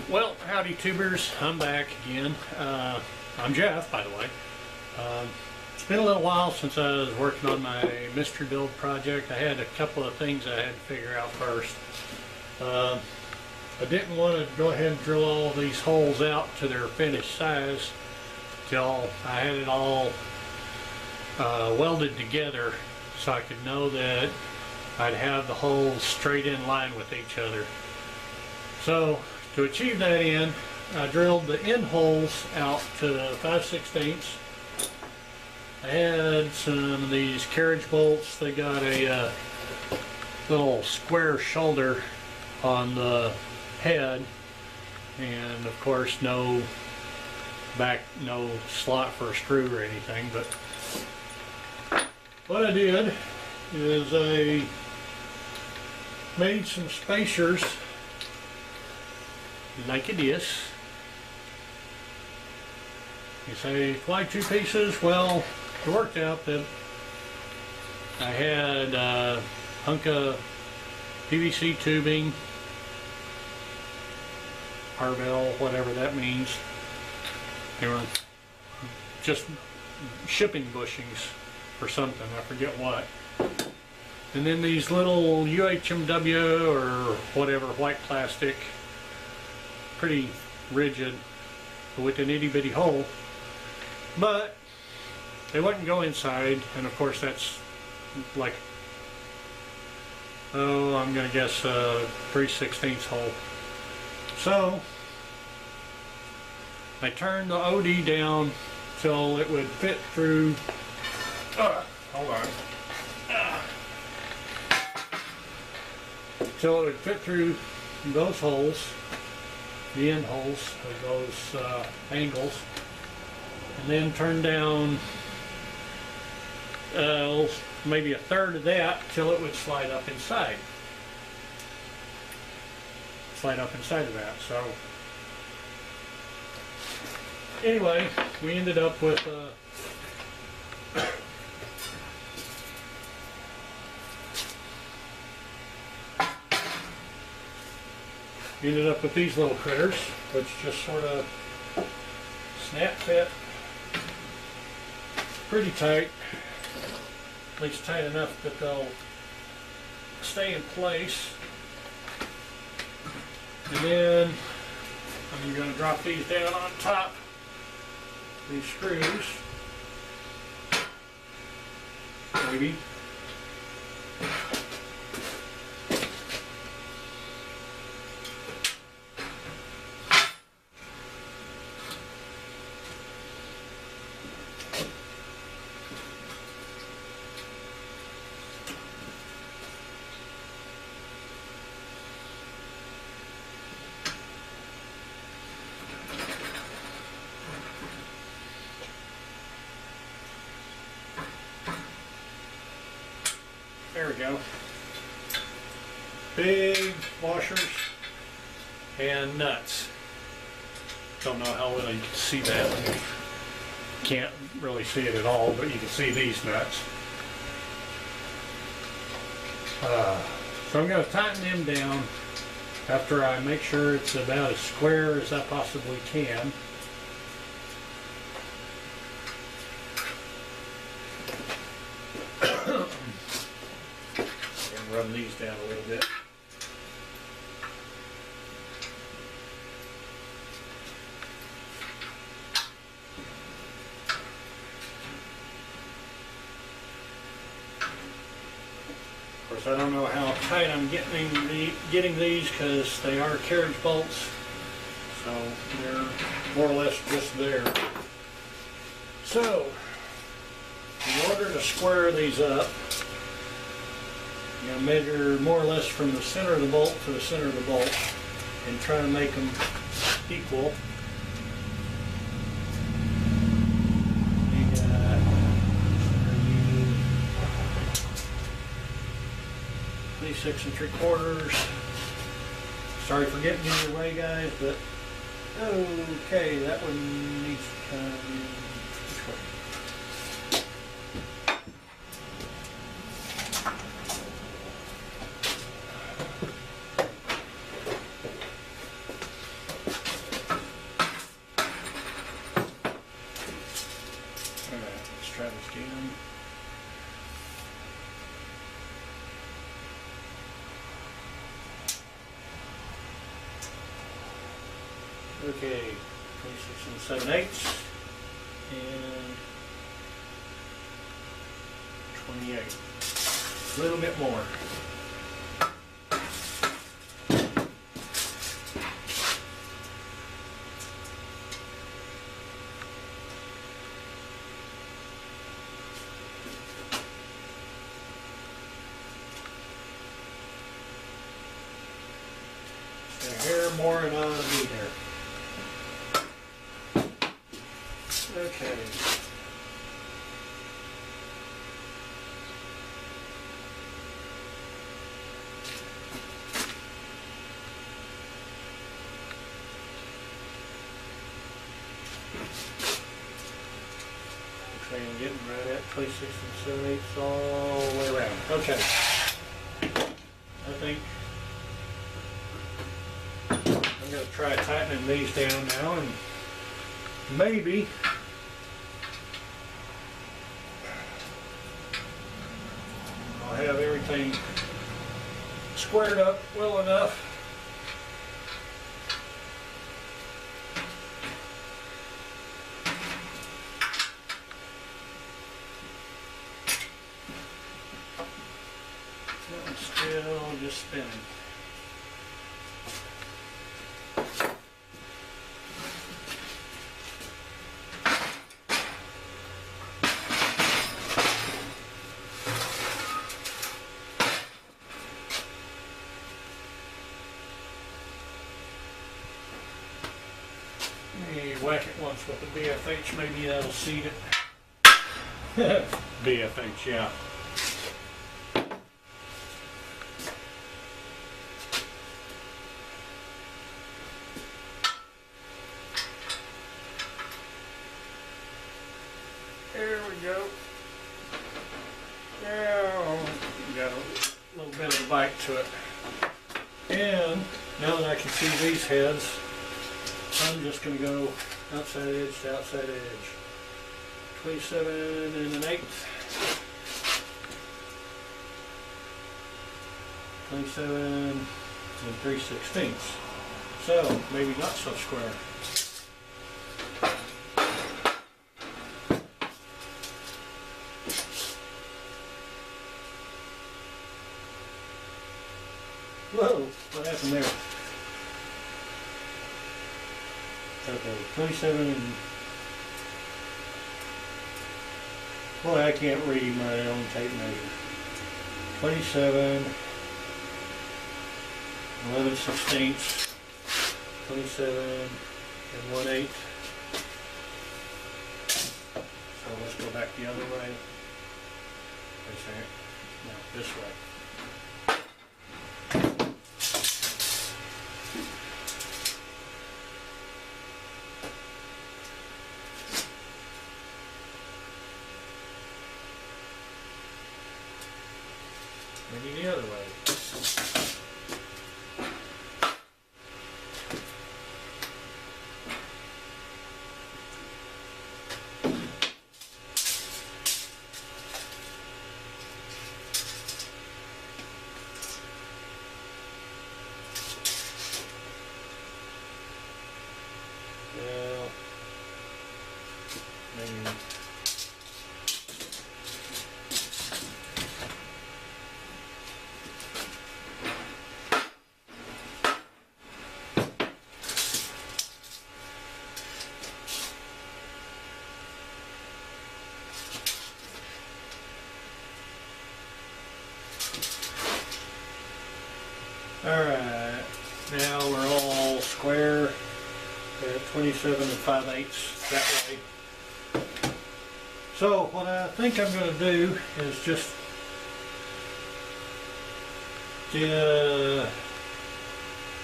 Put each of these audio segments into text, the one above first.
Well, howdy tubers, I'm back again. I'm Jeff, by the way. It's been a little while since I was working on my mystery build project. I had a couple of things I had to figure out first. I didn't want to go ahead and drill all these holes out to their finished size till I had it all welded together so I could know that I'd have the holes straight in line with each other. So to achieve that end, I drilled the end holes out to 5/16. I had some of these carriage bolts. They got a little square shoulder on the head, and of course no slot for a screw or anything. But what I did is I made some spacers like this. You say, why two pieces? Well, it worked out that I had a hunk of PVC tubing, Harvell, whatever that means. They were just shipping bushings for something, I forget what. And then these little UHMW or whatever, white plastic, pretty rigid with an itty bitty hole, but they wouldn't go inside. And of course that's like, oh, I'm gonna guess 3/16 hole. So I turned the OD down till it would fit through. Hold on. Till it would fit through those holes, the end holes of those angles, and then turn down maybe a third of that till it would slide up inside. Slide up inside of that. So anyway, we ended up with these little critters, which just sort of snap fit pretty tight, at least tight enough that they'll stay in place. And then I'm going to drop these down on top, these screws, maybe. There we go. Big washers and nuts. Don't know how well you can see that. Can't really see it at all, but you can see these nuts. So I'm going to tighten them down after I make sure it's about as square as I possibly can. Run these down a little bit. Of course, I don't know how tight I'm getting these because they are carriage bolts, so they're more or less just there. So, in order to square these up, you know, measure more or less from the center of the bolt to the center of the bolt and try to make them equal. You got 26 3/4. Sorry for getting in your way, guys, but okay, that one needs to come this way. Okay, 26 and 7/8 and 28. A little bit more. A hair more than I ought to be there. Okay. Okay, I'm getting right at 26 and 7/8 all the way around. Okay. I think I'm going to try tightening these down now, and maybe I'll have everything squared up well enough. I'm still just spinning. Whack it once with the BFH, maybe that'll seat it. BFH, yeah. There we go. Now, got a little bit of a bite to it. And now that I can see these heads, I'm just going to go outside edge to outside edge. 27 and 1/8. 27 and 3/16. So maybe not so square. Whoa, what happened there? Okay, 27 and... Boy, I can't read my own tape measure. 27, 11/16, 27 and 1/8. So let's go back the other way. Wait a second. No, this way. Maybe the other way. Well, maybe. Alright, now we're all square at 27 and 5/8 that way. So what I think I'm going to do is just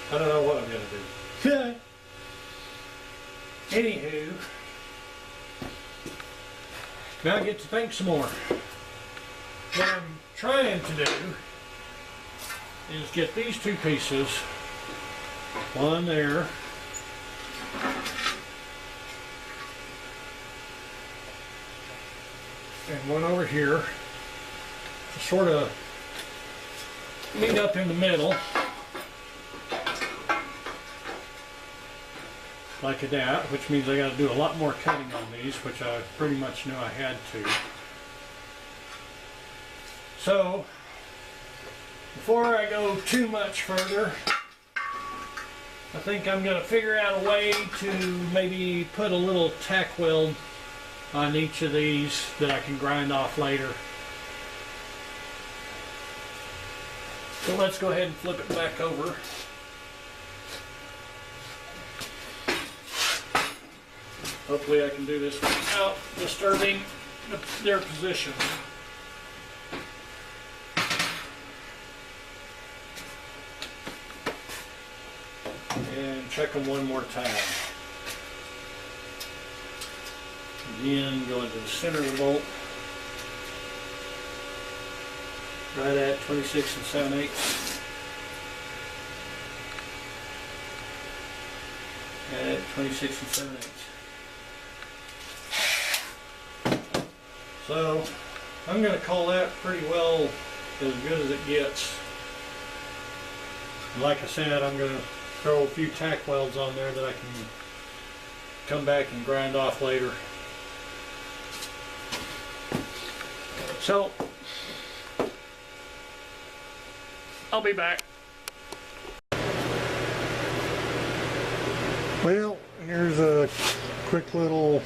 I don't know what I'm going to do. Anywho, now I get to think some more. What I'm trying to do is get these two pieces, one there, and one over here, to sort of meet up in the middle. like that, which means I got to do a lot more cutting on these, which I pretty much knew I had to. So, before I go too much further, I think I'm going to figure out a way to maybe put a little tack weld on each of these that I can grind off later. So let's go ahead and flip it back over. Hopefully I can do this without disturbing their position. And check them one more time. Again, go into the center of the bolt. Right at 26 7/8. At 26 7/8. So I'm going to call that pretty well as good as it gets. Like I said, I'm going to throw a few tack welds on there that I can come back and grind off later. So I'll be back. Well, here's a quick little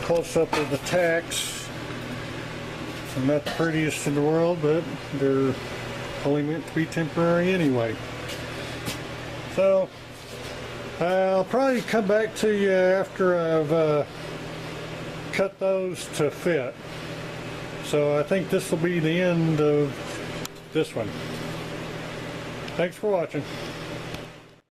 close-up of the tacks. They're not the prettiest in the world, but they're only meant to be temporary anyway. So I'll probably come back to you after I've cut those to fit. So I think this will be the end of this one. Thanks for watching.